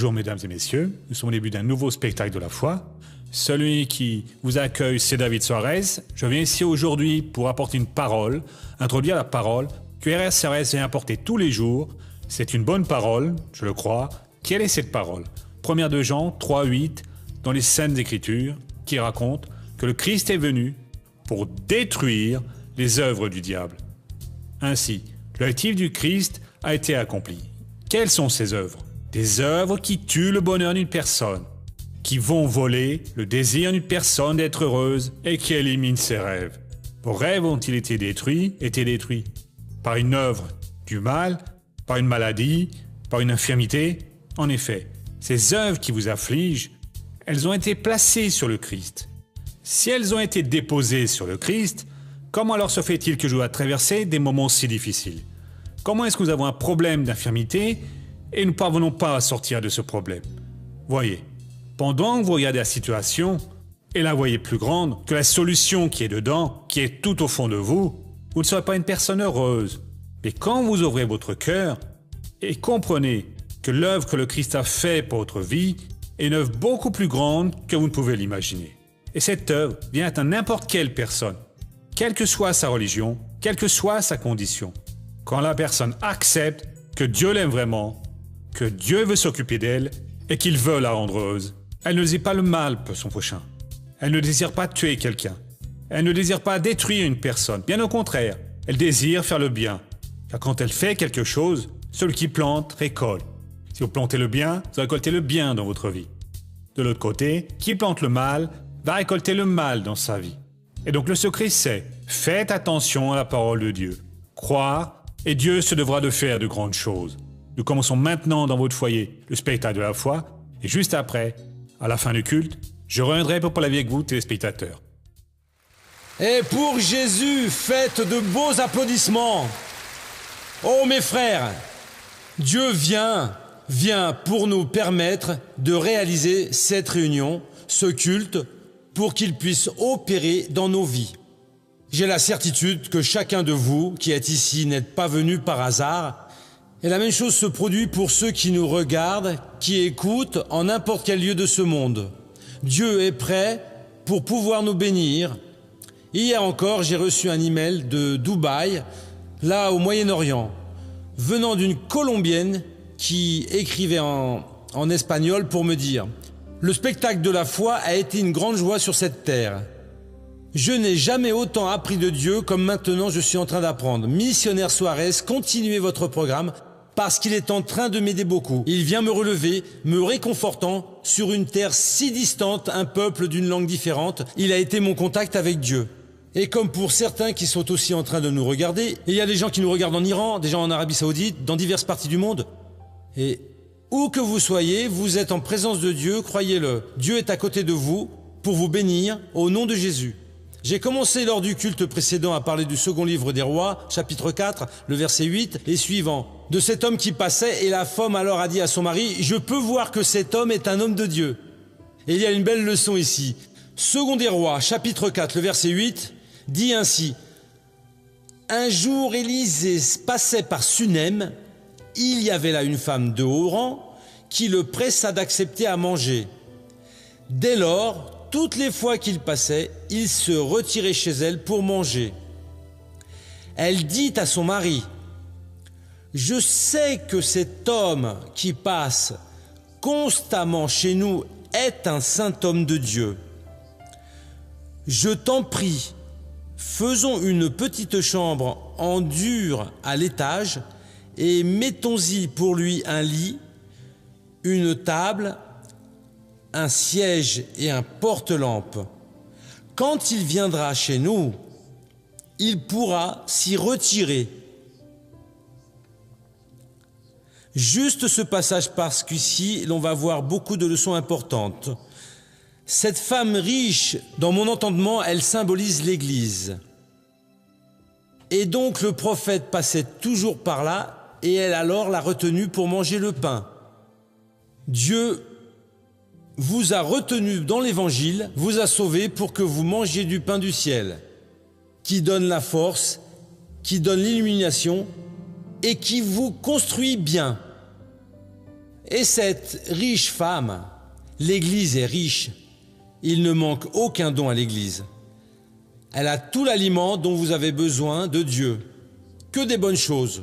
Bonjour mesdames et messieurs, nous sommes au début d'un nouveau spectacle de la foi. Celui qui vous accueille, c'est David Suarez. Je viens ici aujourd'hui pour apporter une parole, introduire la parole que RS Suarez vient apporter tous les jours. C'est une bonne parole, je le crois. Quelle est cette parole ? 1 de Jean 3,8 dans les Saintes Écritures qui raconte que le Christ est venu pour détruire les œuvres du diable. Ainsi, l'objectif du Christ a été accompli. Quelles sont ces œuvres ? Des œuvres qui tuent le bonheur d'une personne, qui vont voler le désir d'une personne d'être heureuse et qui éliminent ses rêves. Vos rêves ont-ils été détruits par une œuvre du mal, par une maladie, par une infirmité ? En effet, ces œuvres qui vous affligent, elles ont été placées sur le Christ. Si elles ont été déposées sur le Christ, comment alors se fait-il que je dois traverser des moments si difficiles ? Comment est-ce que nous avons un problème d'infirmité et nous ne parvenons pas à sortir de ce problème ? Voyez, pendant que vous regardez la situation et la voyez plus grande que la solution qui est dedans, qui est tout au fond de vous, vous ne serez pas une personne heureuse. Mais quand vous ouvrez votre cœur et comprenez que l'œuvre que le Christ a faite pour votre vie est une œuvre beaucoup plus grande que vous ne pouvez l'imaginer. Et cette œuvre vient à n'importe quelle personne, quelle que soit sa religion, quelle que soit sa condition. Quand la personne accepte que Dieu l'aime vraiment, que Dieu veut s'occuper d'elle et qu'il veut la rendre heureuse, elle ne désire pas le mal pour son prochain. Elle ne désire pas tuer quelqu'un. Elle ne désire pas détruire une personne. Bien au contraire, elle désire faire le bien. Car quand elle fait quelque chose, celui qui plante récolte. Si vous plantez le bien, vous récoltez le bien dans votre vie. De l'autre côté, qui plante le mal va récolter le mal dans sa vie. Et donc le secret c'est, faites attention à la parole de Dieu. Croire, et Dieu se devra de faire de grandes choses. Nous commençons maintenant dans votre foyer le spectacle de la foi, et juste après, à la fin du culte, je reviendrai pour parler avec vous, téléspectateurs. Et pour Jésus, faites de beaux applaudissements. Oh mes frères, Dieu vient pour nous permettre de réaliser cette réunion, ce culte, pour qu'il puisse opérer dans nos vies. J'ai la certitude que chacun de vous qui êtes ici n'êtes pas venu par hasard, et la même chose se produit pour ceux qui nous regardent, qui écoutent en n'importe quel lieu de ce monde. Dieu est prêt pour pouvoir nous bénir. Hier encore, j'ai reçu un email de Dubaï, là au Moyen-Orient, venant d'une Colombienne qui écrivait en espagnol pour me dire « Le spectacle de la foi a été une grande joie sur cette terre. Je n'ai jamais autant appris de Dieu comme maintenant je suis en train d'apprendre. Missionnaire Suarez, continuez votre programme parce qu'il est en train de m'aider beaucoup. Il vient me relever, me réconfortant sur une terre si distante, un peuple d'une langue différente. Il a été mon contact avec Dieu. » Et comme pour certains qui sont aussi en train de nous regarder, il y a des gens qui nous regardent en Iran, des gens en Arabie Saoudite, dans diverses parties du monde. Et où que vous soyez, vous êtes en présence de Dieu, croyez-le. Dieu est à côté de vous pour vous bénir au nom de Jésus. J'ai commencé lors du culte précédent à parler du second livre des rois, chapitre 4, le verset 8 et suivant. De cet homme qui passait et la femme alors a dit à son mari, « Je peux voir que cet homme est un homme de Dieu. » Et il y a une belle leçon ici. Second des rois, chapitre 4, le verset 8, dit ainsi. Un jour Élisée passait par Sunem, il y avait là une femme de haut rang qui le pressa d'accepter à manger. Dès lors, toutes les fois qu'il passait, il se retirait chez elle pour manger. Elle dit à son mari, « Je sais que cet homme qui passe constamment chez nous est un saint homme de Dieu. Je t'en prie, faisons une petite chambre en dur à l'étage et mettons-y pour lui un lit, une table, un siège et un porte-lampe. Quand il viendra chez nous, il pourra s'y retirer. » Juste ce passage parce qu'ici, l'on va voir beaucoup de leçons importantes. Cette femme riche, dans mon entendement, elle symbolise l'Église. Et donc le prophète passait toujours par là et elle alors l'a retenu pour manger le pain. Dieu vous a retenu dans l'Évangile, vous a sauvé pour que vous mangiez du pain du ciel, qui donne la force, qui donne l'illumination et qui vous construit bien. Et cette riche femme, l'Église est riche. Il ne manque aucun don à l'Église. Elle a tout l'aliment dont vous avez besoin de Dieu. Que des bonnes choses.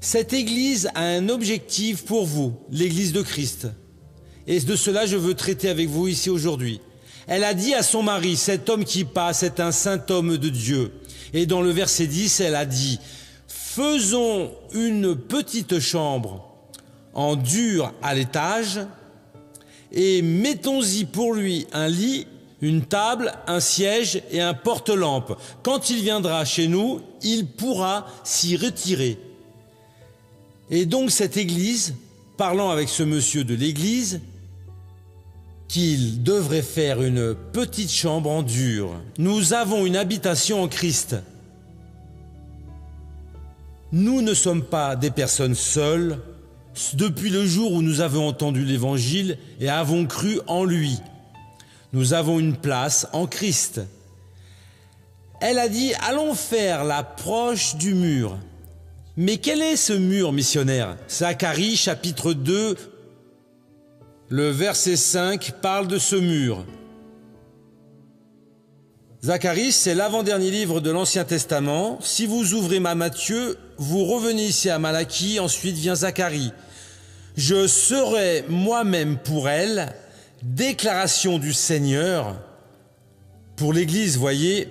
Cette Église a un objectif pour vous, l'Église de Christ. Et de cela, je veux traiter avec vous ici aujourd'hui. Elle a dit à son mari, cet homme qui passe est un saint homme de Dieu. Et dans le verset 10, elle a dit, faisons une petite chambre en dur à l'étage et mettons-y pour lui un lit, une table, un siège et un porte-lampe. Quand il viendra chez nous, il pourra s'y retirer. Et donc cette église, parlant avec ce monsieur de l'église, qu'il devrait faire une petite chambre en dur. Nous avons une habitation en Christ. Nous ne sommes pas des personnes seules depuis le jour où nous avons entendu l'Évangile et avons cru en lui. Nous avons une place en Christ. Elle a dit, allons faire l'approche du mur. Mais quel est ce mur missionnaire? Zacharie chapitre 2, le verset 5 parle de ce mur. Zacharie, c'est l'avant-dernier livre de l'Ancien Testament. Si vous ouvrez Matthieu, vous revenez ici à Malachie, ensuite vient Zacharie. Je serai moi-même pour elle, déclaration du Seigneur. Pour l'Église, voyez,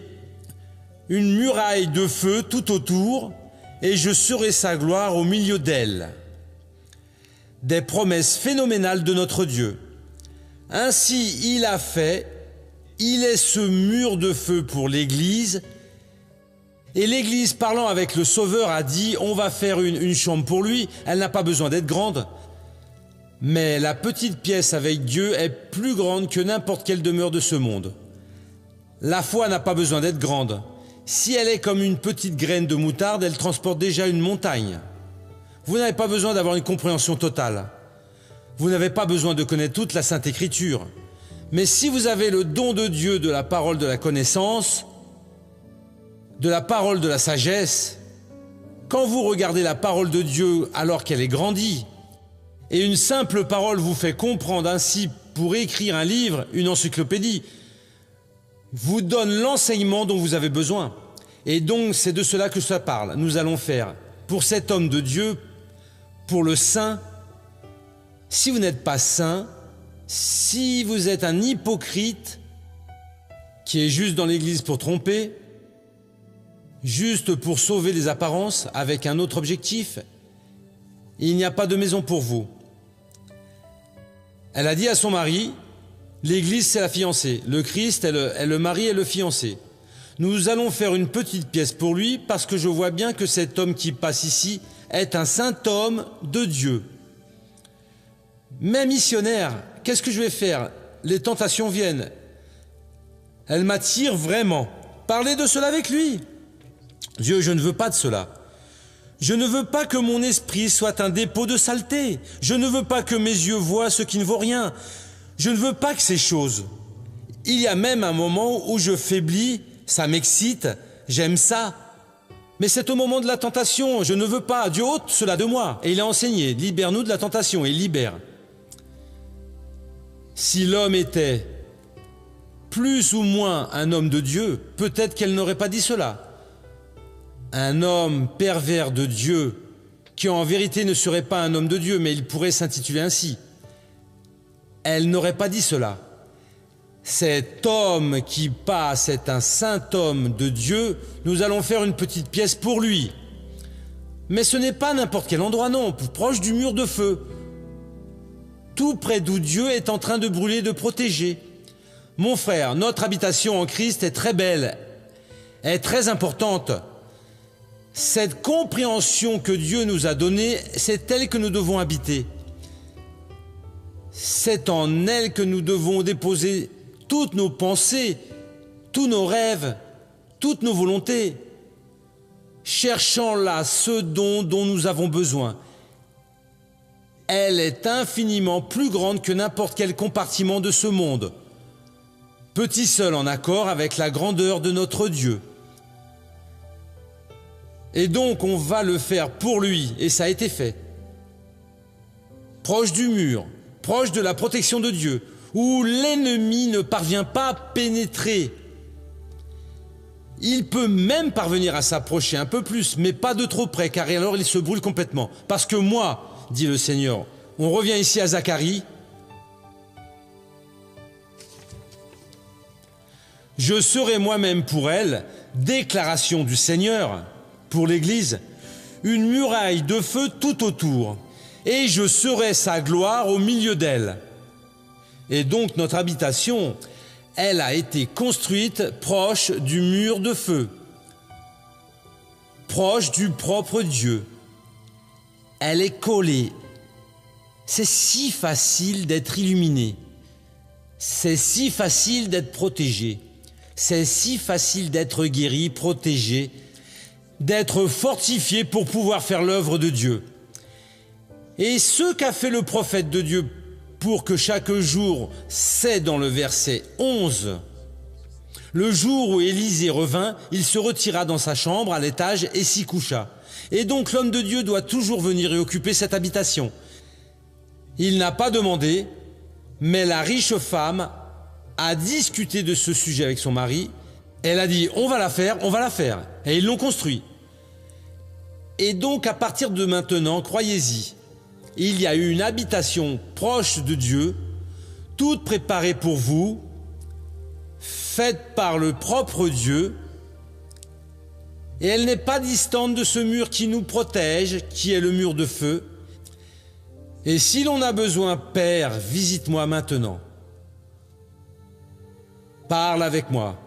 une muraille de feu tout autour, et je serai sa gloire au milieu d'elle. Des promesses phénoménales de notre Dieu. Ainsi, il a fait, il est ce mur de feu pour l'Église, et l'Église, parlant avec le Sauveur, a dit, on va faire une chambre pour lui, elle n'a pas besoin d'être grande, mais la petite pièce avec Dieu est plus grande que n'importe quelle demeure de ce monde. La foi n'a pas besoin d'être grande. Si elle est comme une petite graine de moutarde, elle transporte déjà une montagne. Vous n'avez pas besoin d'avoir une compréhension totale. Vous n'avez pas besoin de connaître toute la Sainte Écriture. Mais si vous avez le don de Dieu de la parole de la connaissance, de la parole de la sagesse, quand vous regardez la parole de Dieu alors qu'elle est grandie, et une simple parole vous fait comprendre ainsi pour écrire un livre, une encyclopédie, vous donne l'enseignement dont vous avez besoin. Et donc c'est de cela que ça parle. Nous allons faire pour cet homme de Dieu, pour le saint. Si vous n'êtes pas saint, si vous êtes un hypocrite qui est juste dans l'église pour tromper, juste pour sauver les apparences avec un autre objectif, il n'y a pas de maison pour vous. Elle a dit à son mari, l'église c'est la fiancée, le Christ est le mari et le fiancé. Nous allons faire une petite pièce pour lui parce que je vois bien que cet homme qui passe ici est un saint homme de Dieu. Mais missionnaire, qu'est-ce que je vais faire? Les tentations viennent. Elles m'attirent vraiment. Parlez de cela avec lui. Dieu, je ne veux pas de cela. Je ne veux pas que mon esprit soit un dépôt de saleté. Je ne veux pas que mes yeux voient ce qui ne vaut rien. Je ne veux pas que ces choses. Il y a même un moment où je faiblis, ça m'excite, j'aime ça. Mais c'est au moment de la tentation, je ne veux pas. Dieu ôte cela de moi. Et il a enseigné, libère-nous de la tentation, et il libère. Si l'homme était plus ou moins un homme de Dieu, peut-être qu'elle n'aurait pas dit cela. Un homme pervers de Dieu, qui en vérité ne serait pas un homme de Dieu, mais il pourrait s'intituler ainsi. Elle n'aurait pas dit cela. Cet homme qui passe est un saint homme de Dieu, nous allons faire une petite pièce pour lui. Mais ce n'est pas n'importe quel endroit, non, proche du mur de feu. Tout près d'où Dieu est en train de brûler, de protéger. Mon frère, notre habitation en Christ est très belle, est très importante. Cette compréhension que Dieu nous a donnée, c'est elle que nous devons habiter. C'est en elle que nous devons déposer toutes nos pensées, tous nos rêves, toutes nos volontés, cherchant là ce dont nous avons besoin. Elle est infiniment plus grande que n'importe quel compartiment de ce monde, petit seul en accord avec la grandeur de notre Dieu. Et donc on va le faire pour lui, et ça a été fait. proche du mur, proche de la protection de Dieu, où l'ennemi ne parvient pas à pénétrer. Il peut même parvenir à s'approcher un peu plus, mais pas de trop près, car alors il se brûle complètement. Parce que moi, dit le Seigneur, on revient ici à Zacharie, je serai moi-même pour elle, déclaration du Seigneur, pour l'Église, une muraille de feu tout autour, et je serai sa gloire au milieu d'elle. Et donc notre habitation, elle a été construite proche du mur de feu, proche du propre Dieu. Elle est collée. C'est si facile d'être illuminé. C'est si facile d'être protégé. C'est si facile d'être guéri, protégé, d'être fortifié pour pouvoir faire l'œuvre de Dieu. Et ce qu'a fait le prophète de Dieu pour que chaque jour, c'est dans le verset 11, le jour où Élisée revint, il se retira dans sa chambre à l'étage et s'y coucha. Et donc l'homme de Dieu doit toujours venir et occuper cette habitation. Il n'a pas demandé, mais la riche femme a discuté de ce sujet avec son mari. Elle a dit, on va la faire. Et ils l'ont construit. Et donc à partir de maintenant, croyez-y, il y a eu une habitation proche de Dieu, toute préparée pour vous, faite par le propre Dieu, et elle n'est pas distante de ce mur qui nous protège, qui est le mur de feu. Et si l'on a besoin, Père, visite-moi maintenant. Parle avec moi.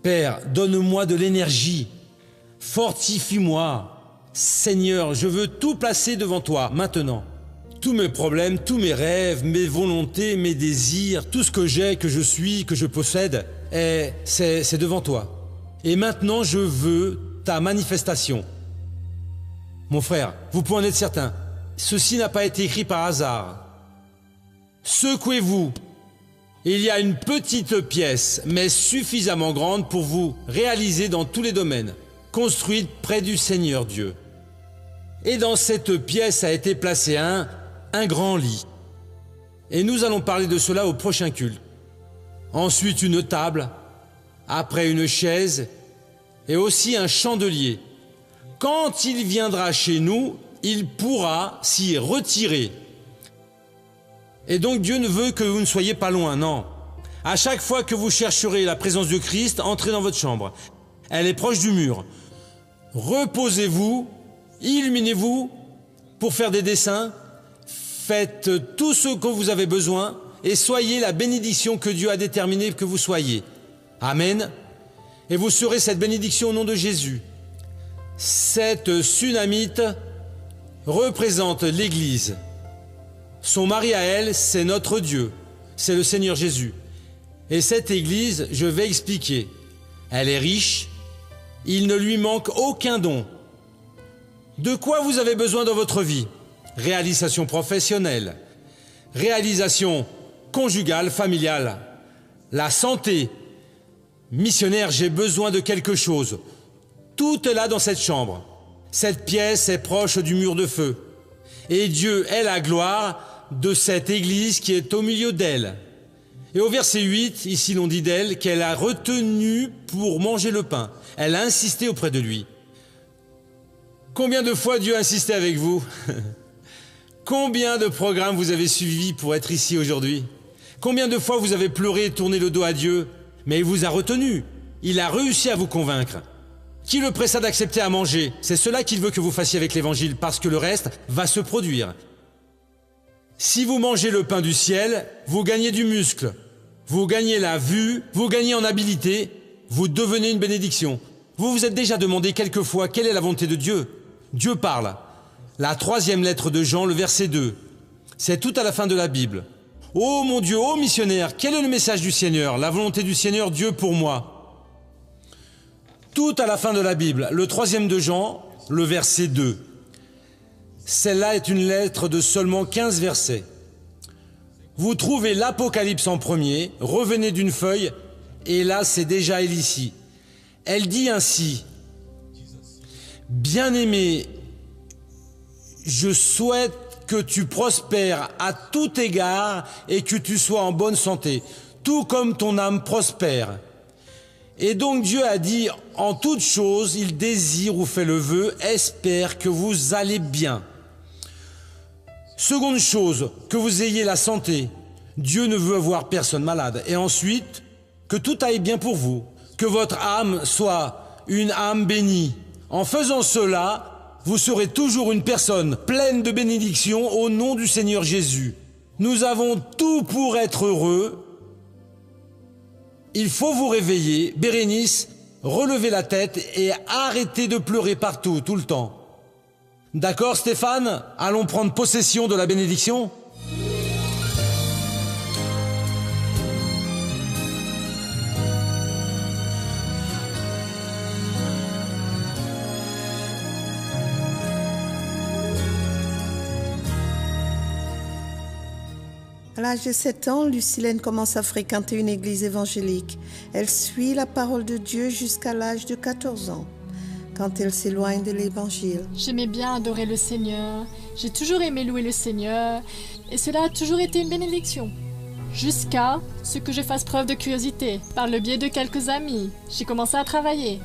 Père, donne-moi de l'énergie, fortifie-moi. Seigneur, je veux tout placer devant toi, maintenant. Tous mes problèmes, tous mes rêves, mes volontés, mes désirs, tout ce que j'ai, que je suis, que je possède, c'est devant toi. Et maintenant, je veux ta manifestation. Mon frère, vous pouvez en être certain, ceci n'a pas été écrit par hasard. Secouez-vous. Il y a une petite pièce, mais suffisamment grande pour vous réaliser dans tous les domaines, construite près du Seigneur Dieu. Et dans cette pièce a été placé un grand lit. Et nous allons parler de cela au prochain culte. Ensuite une table, après une chaise et aussi un chandelier. Quand il viendra chez nous, il pourra s'y retirer. Et donc Dieu ne veut que vous ne soyez pas loin, non. À chaque fois que vous chercherez la présence de Christ, entrez dans votre chambre. Elle est proche du mur. Reposez-vous, illuminez-vous pour faire des dessins, faites tout ce que vous avez besoin et soyez la bénédiction que Dieu a déterminé que vous soyez. Amen. Et vous serez cette bénédiction au nom de Jésus. Cette Sunamite représente l'Église. Son mari à elle, c'est notre Dieu, c'est le Seigneur Jésus. Et cette Église, je vais expliquer, elle est riche, il ne lui manque aucun don. De quoi vous avez besoin dans votre vie? Réalisation professionnelle, réalisation conjugale, familiale, la santé. Missionnaire, j'ai besoin de quelque chose. Tout est là dans cette chambre. Cette pièce est proche du mur de feu. Et Dieu est la gloire de cette Église qui est au milieu d'elle. Et au verset 8, ici l'on dit d'elle qu'elle a retenu pour manger le pain. Elle a insisté auprès de lui. Combien de fois Dieu a insisté avec vous? Combien de programmes vous avez suivis pour être ici aujourd'hui? Combien de fois vous avez pleuré et tourné le dos à Dieu? Mais il vous a retenu. Il a réussi à vous convaincre. Qui le pressa d'accepter à manger? C'est cela qu'il veut que vous fassiez avec l'Évangile, parce que le reste va se produire. Si vous mangez le pain du ciel, vous gagnez du muscle, vous gagnez la vue, vous gagnez en habileté, vous devenez une bénédiction. Vous vous êtes déjà demandé quelquefois quelle est la volonté de Dieu? Dieu parle. La 3e lettre de Jean, le verset 2. C'est tout à la fin de la Bible. Oh mon Dieu, oh missionnaire, quel est le message du Seigneur? La volonté du Seigneur, Dieu pour moi. Tout à la fin de la Bible, le 3e de Jean, le verset 2. Celle-là est une lettre de seulement 15 versets. Vous trouvez l'Apocalypse en premier, revenez d'une feuille, et là c'est déjà elle ici. Elle dit ainsi, « Bien-aimé, je souhaite que tu prospères à tout égard et que tu sois en bonne santé, tout comme ton âme prospère. Et donc Dieu a dit, en toute chose, il désire ou fait le vœu, espère que vous allez bien. Seconde chose, que vous ayez la santé. Dieu ne veut voir personne malade. Et ensuite, que tout aille bien pour vous, que votre âme soit une âme bénie. En faisant cela, vous serez toujours une personne pleine de bénédictions au nom du Seigneur Jésus. Nous avons tout pour être heureux. Il faut vous réveiller, Bérénice, relevez la tête et arrêtez de pleurer partout, tout le temps. D'accord, Stéphane? Allons prendre possession de la bénédiction. À l'âge de 7 ans, Lucilène commence à fréquenter une église évangélique. Elle suit la parole de Dieu jusqu'à l'âge de 14 ans, quand elle s'éloigne de l'évangile. J'aimais bien adorer le Seigneur, j'ai toujours aimé louer le Seigneur, et cela a toujours été une bénédiction. Jusqu'à ce que je fasse preuve de curiosité, par le biais de quelques amis. J'ai commencé à travailler.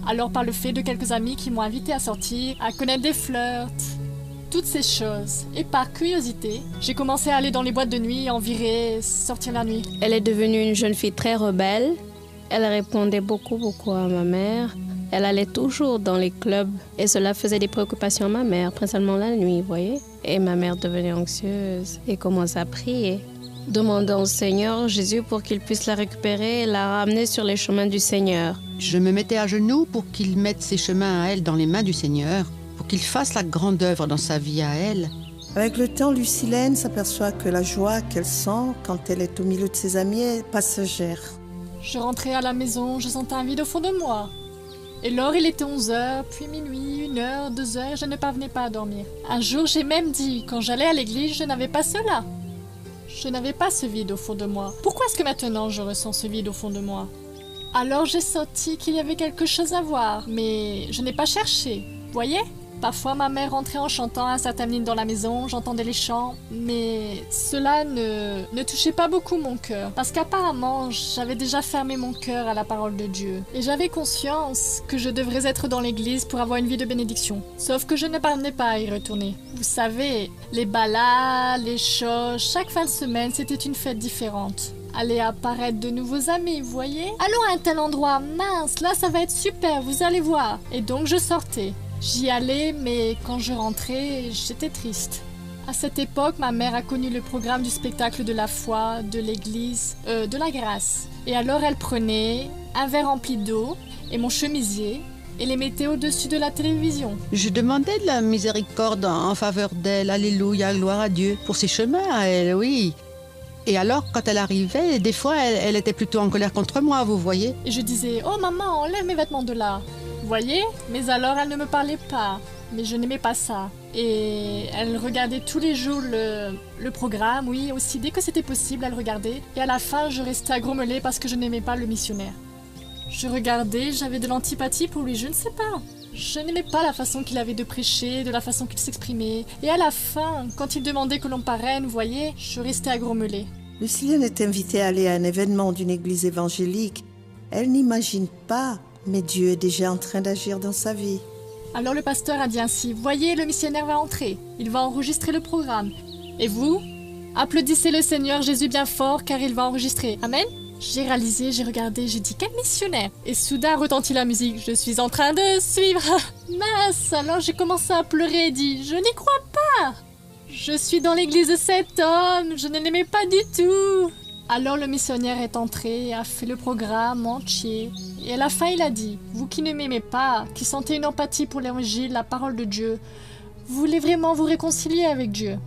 Alors par le fait de quelques amis qui m'ont invité à sortir, à connaître des flirts, toutes ces choses. Et par curiosité, j'ai commencé à aller dans les boîtes de nuit, en virer, sortir la nuit. Elle est devenue une jeune fille très rebelle. Elle répondait beaucoup à ma mère. Elle allait toujours dans les clubs et cela faisait des préoccupations à ma mère, principalement la nuit, vous voyez. Et ma mère devenait anxieuse et commençait à prier, demandant au Seigneur Jésus pour qu'il puisse la récupérer et la ramener sur les chemins du Seigneur. Je me mettais à genoux pour qu'il mette ses chemins à elle dans les mains du Seigneur, pour qu'il fasse la grande œuvre dans sa vie à elle. Avec le temps, Lucilène s'aperçoit que la joie qu'elle sent quand elle est au milieu de ses amis est passagère. Je rentrais à la maison, je sentais un vide au fond de moi. Et lors il était 11h, puis minuit, 1h, 2h, je ne parvenais pas à dormir. Un jour, j'ai même dit, quand j'allais à l'église, je n'avais pas cela. Je n'avais pas ce vide au fond de moi. Pourquoi est-ce que maintenant je ressens ce vide au fond de moi? Alors j'ai senti qu'il y avait quelque chose à voir, mais je n'ai pas cherché. Voyez? Parfois ma mère rentrait en chantant un certain hymne dans la maison, j'entendais les chants, mais cela ne touchait pas beaucoup mon cœur, parce qu'apparemment j'avais déjà fermé mon cœur à la parole de Dieu, et j'avais conscience que je devrais être dans l'église pour avoir une vie de bénédiction, sauf que je ne parvenais pas à y retourner. Vous savez, les balades, les choses, chaque fin de semaine c'était une fête différente. Aller apparaître de nouveaux amis, vous voyez? Allons à un tel endroit, mince, là ça va être super, vous allez voir. Et donc je sortais. J'y allais, mais quand je rentrais, j'étais triste. À cette époque, ma mère a connu le programme du spectacle de la foi, de l'église, de la grâce. Et alors elle prenait un verre rempli d'eau et mon chemisier et les mettait au-dessus de la télévision. Je demandais de la miséricorde en faveur d'elle, alléluia, gloire à Dieu, pour ses chemins à elle, oui. Et alors, quand elle arrivait, des fois, elle était plutôt en colère contre moi, vous voyez. Et je disais, oh maman, enlève mes vêtements de là. Vous voyez? Mais alors elle ne me parlait pas. Mais je n'aimais pas ça. Et elle regardait tous les jours le programme, oui, aussi dès que c'était possible, elle regardait. Et à la fin, je restais à grommeler parce que je n'aimais pas le missionnaire. Je regardais, j'avais de l'antipathie pour lui, je ne sais pas. Je n'aimais pas la façon qu'il avait de prêcher, de la façon qu'il s'exprimait. Et à la fin, quand il demandait que l'on parraine, vous voyez, je restais à grommeler. Lucilène est invitée à aller à un événement d'une église évangélique. Elle n'imagine pas, mais Dieu est déjà en train d'agir dans sa vie. Alors le pasteur a dit ainsi, voyez, le missionnaire va entrer, il va enregistrer le programme. Et vous, applaudissez le Seigneur Jésus bien fort car il va enregistrer. Amen. J'ai réalisé, j'ai regardé, j'ai dit, quel missionnaire? Et soudain retentit la musique, je suis en train de suivre. Mince, alors j'ai commencé à pleurer et dit, je n'y crois pas. Je suis dans l'église de cet homme, je ne l'aimais pas du tout. Alors le missionnaire est entré et a fait le programme entier. Et à la fin, il a dit, vous qui ne m'aimez pas, qui sentez une empathie pour l'évangile, la parole de Dieu, vous voulez vraiment vous réconcilier avec Dieu?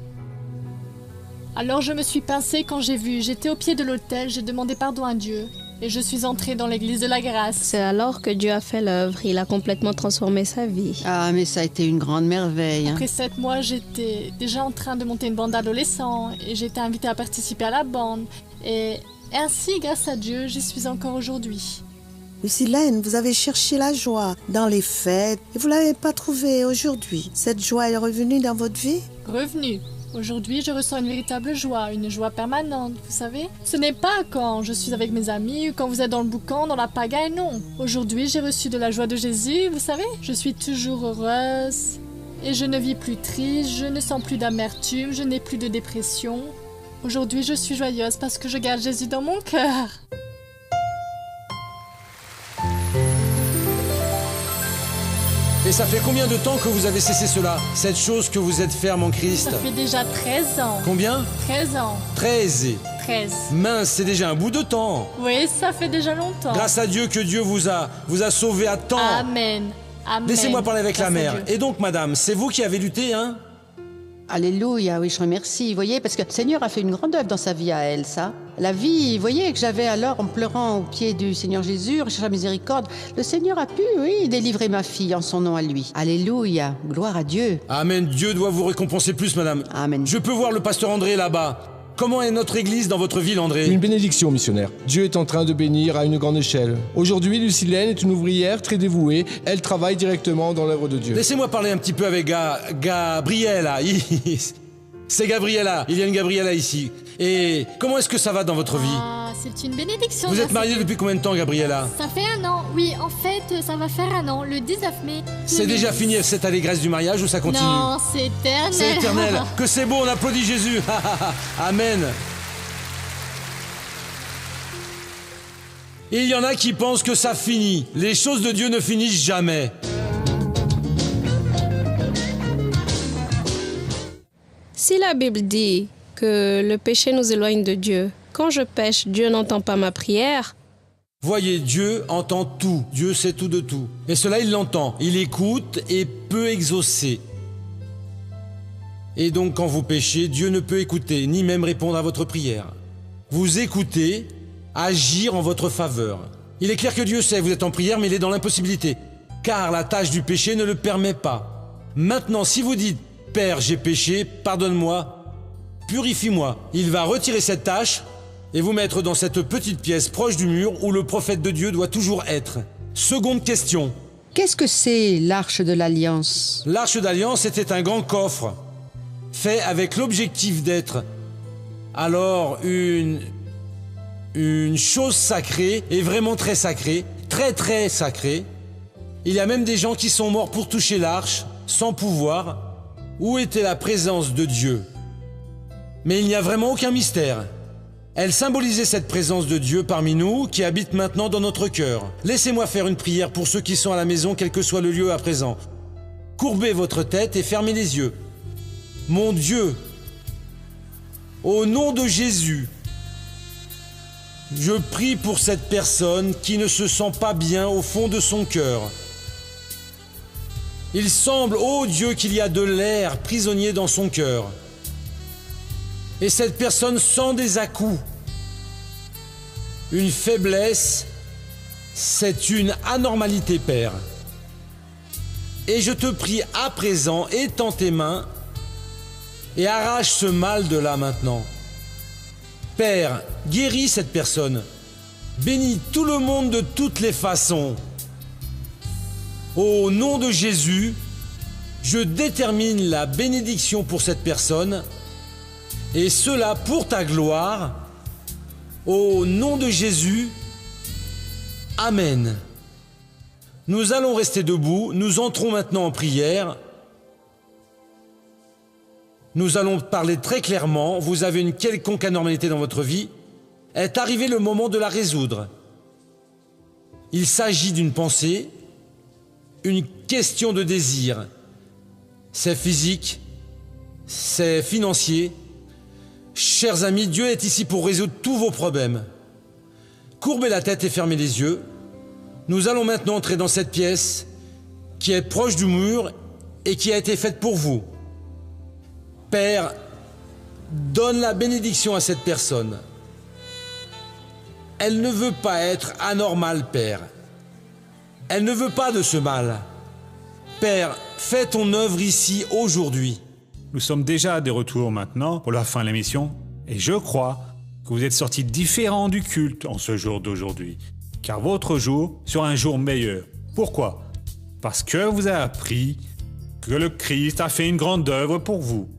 Alors je me suis pincée quand j'ai vu, j'étais au pied de l'autel, j'ai demandé pardon à Dieu. Et je suis entrée dans l'église de la grâce. C'est alors que Dieu a fait l'œuvre, il a complètement transformé sa vie. Ah, mais ça a été une grande merveille. Après 7 mois, j'étais déjà en train de monter une bande d'adolescents et j'étais invitée à participer à la bande. Et ainsi, grâce à Dieu, j'y suis encore aujourd'hui. Lucilène, vous avez cherché la joie dans les fêtes et vous ne l'avez pas trouvée aujourd'hui. Cette joie est revenue dans votre vie? Revenue. Aujourd'hui, je ressens une véritable joie, une joie permanente, vous savez. Ce n'est pas quand je suis avec mes amis ou quand vous êtes dans le boucan, dans la pagaille, non. Aujourd'hui, j'ai reçu de la joie de Jésus, vous savez. Je suis toujours heureuse et je ne vis plus triste, je ne sens plus d'amertume, je n'ai plus de dépression. Aujourd'hui, je suis joyeuse parce que je garde Jésus dans mon cœur. Et ça fait combien de temps que vous avez cessé cela? Cette chose que vous êtes ferme en Christ? Ça fait déjà 13 ans. Combien? 13 ans. 13. 13. Mince, c'est déjà un bout de temps. Oui, ça fait déjà longtemps. Grâce à Dieu que Dieu vous a sauvé à temps. Amen. Amen. Laissez-moi parler avec la Grâce à mère. Dieu. Et donc, madame, c'est vous qui avez lutté, hein? Alléluia, oui, je remercie. Vous voyez, parce que le Seigneur a fait une grande œuvre dans sa vie à elle, ça. La vie, vous voyez, que j'avais alors en pleurant au pied du Seigneur Jésus, en cherchant la miséricorde, le Seigneur a pu, oui, délivrer ma fille en son nom à lui. Alléluia, gloire à Dieu. Amen. Dieu doit vous récompenser plus, madame. Amen. Je peux voir le pasteur André là-bas. Comment est notre église dans votre ville, André? Une bénédiction, missionnaire. Dieu est en train de bénir à une grande échelle. Aujourd'hui, Lucilène est une ouvrière très dévouée. Elle travaille directement dans l'œuvre de Dieu. Laissez-moi parler un petit peu avec Gabriella. C'est Gabriella. Il y a une Gabriella ici. Et comment est-ce que ça va dans votre vie? Ah, c'est une bénédiction. Vous êtes merci. mariée depuis combien de temps, Gabriella? Ça fait 1 an. Oui, en fait, ça va faire 1 an, le 19 mai. C'est déjà fini cette allégresse du mariage ou ça continue? Non, c'est éternel. C'est éternel. Que c'est beau, on applaudit Jésus. Amen. Il y en a qui pensent que ça finit. Les choses de Dieu ne finissent jamais. Si la Bible dit que le péché nous éloigne de Dieu, quand je pêche, Dieu n'entend pas ma prière. Voyez, Dieu entend tout. Dieu sait tout de tout. Et cela, il l'entend. Il écoute et peut exaucer. Et donc, quand vous péchez, Dieu ne peut écouter, ni même répondre à votre prière. Vous écoutez, agir en votre faveur. Il est clair que Dieu sait, vous êtes en prière, mais il est dans l'impossibilité. Car la tâche du péché ne le permet pas. Maintenant, si vous dites, Père, j'ai péché, pardonne-moi, purifie-moi. Il va retirer cette tâche et vous mettre dans cette petite pièce proche du mur où le prophète de Dieu doit toujours être. Seconde question. Qu'est-ce que c'est l'Arche de l'Alliance? L'Arche d'Alliance était un grand coffre fait avec l'objectif d'être alors une chose sacrée et vraiment très sacrée, très très sacrée. Il y a même des gens qui sont morts pour toucher l'arche sans pouvoir. Où était la présence de Dieu? Mais il n'y a vraiment aucun mystère. Elle symbolisait cette présence de Dieu parmi nous qui habite maintenant dans notre cœur. Laissez-moi faire une prière pour ceux qui sont à la maison, quel que soit le lieu à présent. Courbez votre tête et fermez les yeux. Mon Dieu, au nom de Jésus, je prie pour cette personne qui ne se sent pas bien au fond de son cœur. Il semble, ô Dieu, qu'il y a de l'air prisonnier dans son cœur. Et cette personne sent des à-coups. Une faiblesse, c'est une anormalité, Père. Et je te prie à présent, étends tes mains et arrache ce mal de là maintenant. Père, guéris cette personne. Bénis tout le monde de toutes les façons. Au nom de Jésus, je détermine la bénédiction pour cette personne, et cela pour ta gloire. Au nom de Jésus, Amen. Nous allons rester debout, nous entrons maintenant en prière. Nous allons parler très clairement, vous avez une quelconque anormalité dans votre vie, est arrivé le moment de la résoudre. Il s'agit d'une pensée, une question de désir. C'est physique, c'est financier. Chers amis, Dieu est ici pour résoudre tous vos problèmes. Courbez la tête et fermez les yeux. Nous allons maintenant entrer dans cette pièce qui est proche du mur et qui a été faite pour vous. Père, donne la bénédiction à cette personne. Elle ne veut pas être anormale, Père. Elle ne veut pas de ce mal. Père, fais ton œuvre ici aujourd'hui. Nous sommes déjà de retour maintenant pour la fin de l'émission et je crois que vous êtes sortis différents du culte en ce jour d'aujourd'hui, car votre jour sera un jour meilleur. Pourquoi? Parce que vous avez appris que le Christ a fait une grande œuvre pour vous.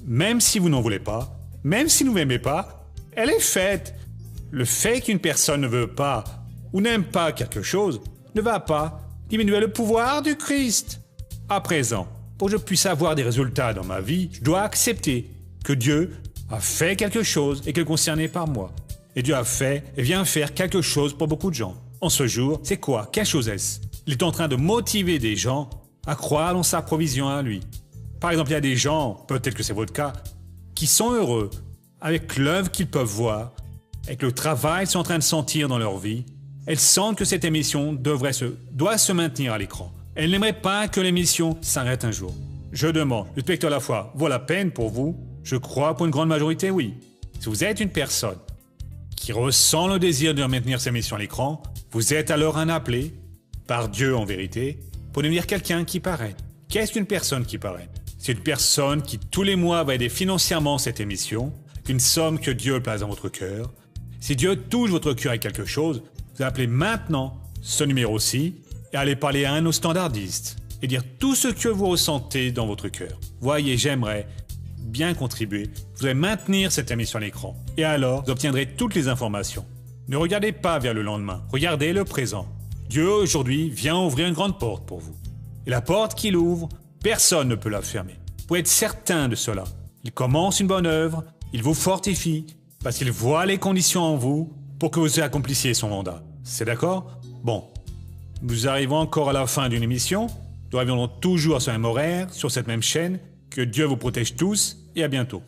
même si vous n'en voulez pas, même si vous ne m'aimez pas, elle est faite. Le fait qu'une personne ne veut pas ou n'aime pas quelque chose ne va pas diminuer le pouvoir du Christ. À présent, pour que je puisse avoir des résultats dans ma vie, je dois accepter que Dieu a fait quelque chose et qu'il est concerné par moi. Et Dieu a fait et vient faire quelque chose pour beaucoup de gens. En ce jour, c'est quoi? Quelle chose est-ce? Il est en train de motiver des gens à croire dans sa provision à lui. Par exemple, il y a des gens, peut-être que c'est votre cas, qui sont heureux avec l'œuvre qu'ils peuvent voir, avec le travail qu'ils sont en train de sentir dans leur vie. Elles sentent que cette émission doit se maintenir à l'écran. Elles n'aimeraient pas que l'émission s'arrête un jour. Je demande, le spectateur de la foi vaut la peine pour vous? Je crois pour une grande majorité, oui. Si vous êtes une personne qui ressent le désir de maintenir cette émission à l'écran, vous êtes alors un appelé, par Dieu en vérité, pour devenir quelqu'un qui parraine. Qu'est-ce qu'une personne qui parraine? C'est une personne qui tous les mois va aider financièrement cette émission, une somme que Dieu place dans votre cœur. Si Dieu touche votre cœur avec quelque chose, vous appelez maintenant ce numéro-ci et allez parler à un de nos standardistes et dire tout ce que vous ressentez dans votre cœur. Voyez, j'aimerais bien contribuer. Vous allez maintenir cette émission à l'écran. Et alors, vous obtiendrez toutes les informations. Ne regardez pas vers le lendemain, regardez le présent. Dieu aujourd'hui vient ouvrir une grande porte pour vous. Et la porte qu'il ouvre, personne ne peut la fermer. Vous pouvez être certain de cela. Il commence une bonne œuvre, il vous fortifie, parce qu'il voit les conditions en vous pour que vous accomplissiez son mandat. C'est d'accord? Bon, nous arrivons encore à la fin d'une émission. Nous reviendrons toujours sur le même horaire, sur cette même chaîne. Que Dieu vous protège tous et à bientôt.